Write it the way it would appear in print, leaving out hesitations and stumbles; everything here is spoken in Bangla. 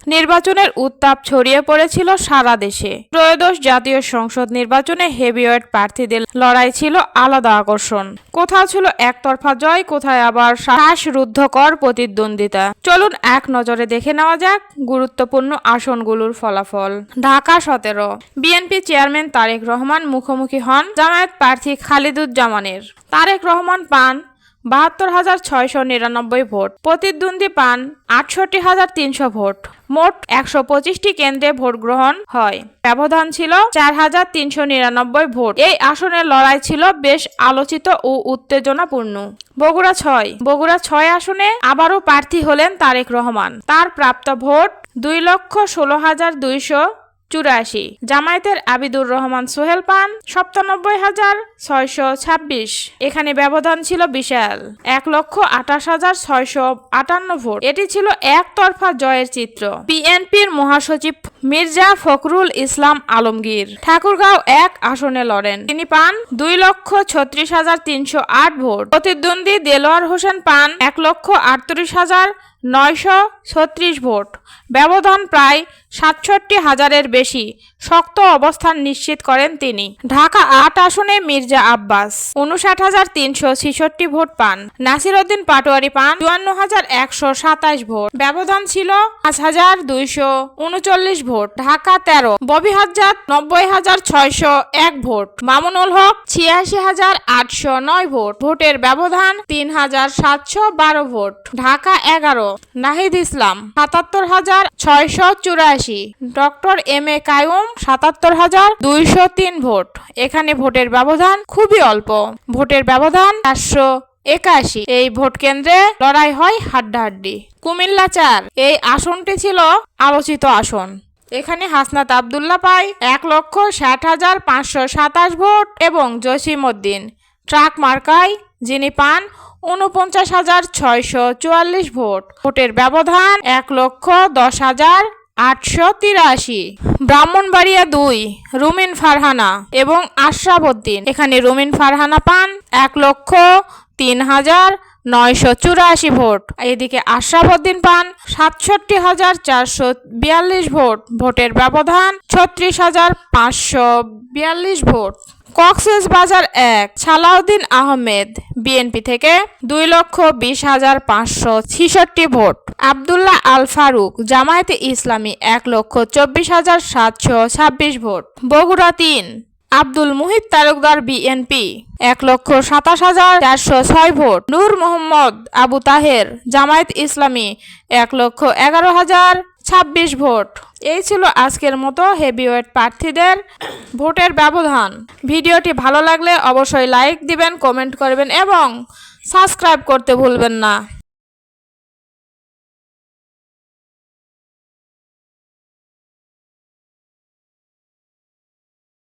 নির্বাচনের উত্তাপ ছড়িয়ে পড়েছিল সারা দেশে। ত্রয়োদশ জাতীয় সংসদ নির্বাচনে হেভিওয়েট প্রার্থীদের লড়াই ছিল আলাদা আকর্ষণ। কোথাও ছিল একতরফা জয়, কোথায় আবার শ্বাসরুদ্ধকর প্রতিদ্বন্দ্বিতা। চলুন এক নজরে দেখে নেওয়া যাক গুরুত্বপূর্ণ আসনগুলোর ফলাফল। ঢাকা 17, বিএনপি চেয়ারম্যান তারেক রহমান মুখোমুখি হন জামায়াত প্রার্থী খালিদুজ্জামানের। তারেক রহমান পান ৭২,৬৯৯ ভোট, প্রতিদ্বন্দ্বী পান ৬৮,৩০০ ভোট। মোট ১২৫টি কেন্দ্রে ভোট গ্রহণ হয়। ব্যবধান ছিল ৪,৩৯৯ ভোট। এই আসনের লড়াই ছিল বেশ আলোচিত ও উত্তেজনাপূর্ণ। বগুড়া ৬ আসনে আবারও প্রার্থী হলেন তারেক রহমান। তার প্রাপ্ত ভোট ২,১৬,২৮৪। জামায়াতের আবিদুর রহমান সোহেল পান ৯৭,৬২৬। এখানে ব্যবধান ছিল বিশাল, ১,২৮,৬৫৮ ভোট। এটি ছিল একতরফা জয়ের চিত্র। বিএনপির মহাসচিব মির্জা ফখরুল ইসলাম আলমগীর ঠাকুরগাঁও ১ আসনে লড়েন। তিনি পান ২,৩৬,৩০৮ ভোট। প্রতিদ্বন্দ্বী দেলোয়ার হোসেন পান ১,৩৮,৯৩৬ ভোট। ব্যবধান প্রায় ৬৭,০০০-এর বেশি। শক্ত অবস্থান নিশ্চিত করেন তিনি। ঢাকা ৮ আসনে মির্জা আব্বাস ৫৯,৩৬৬ ভোট পান। নাসিরউদ্দিন পাটোয়ারি পান ৫৪,১২৭ ভোট। ব্যবধান ছিল ৫,২৩৯ ভোট। ঢাকা ১৩, ববি হাজ্জাদ ৯০,৬০১ ভোট। মামুনুল হক ৮৬,৮০৯ ভোট। ভোটের ব্যবধান ৩,৭১২ vote. Dhaka ১১, Nahid Islam ৭৭,৬৮৪। Doctor M A Qayyum ৭৭,২০৩ vote. এখানে ভোটের ব্যবধান খুবই অল্প। ভোটের ব্যবধান ৪৮১। এই ভোট কেন্দ্রে লড়াই হয় হাড্ডাহাড্ডি। কুমিল্লা ৪, এই আসনটি ছিল আলোচিত আসন। এখানে হাসনাত আব্দুল্লাহ পায় ১,৬০,৫২৭ ভোট এবং জসিম উদ্দিন ট্রাক মার্কায় যিনি পান ৪৯,৬৪৪ ভোট। ভোটের ব্যবধান ১,১০,৮৮৩। ব্রাহ্মণবাড়িয়া ২, রুমিন ফারহানা এবং আশরাফ উদ্দিন। এখানে রুমিন ফারহানা পান ১,০৩,৯৮৪ ভোট। এদিকে আশরাফ উদ্দিন পান ৬৭,৪৪২ ভোট। ভোটের ব্যবধান ৩৬,৫৪২ ভোট। কক্সবাজার ১, সালাউদ্দিন আহমেদ বিএনপি থেকে ২,২০,৫৬৬ ভোট। আব্দুল্লাহ আল ফারুক জামায়াতে ইসলামী ১,২৭,৭২৬ ভোট। বগুড়া ৩, আব্দুল মুহিত তালুকদার বিএনপি ১,২৭,৪০৬ ভোট। নূর মোহাম্মদ আবু তাহের জামায়াত ইসলামী ১,১১,০২৬ ভোট। এই ছিল আজকের মতো হেভিওয়েট প্রার্থীদের ভোটের ব্যবধান। ভিডিওটি ভালো লাগলে অবশ্যই লাইক দিবেন, কমেন্ট করবেন এবং সাবস্ক্রাইব করতে ভুলবেন না।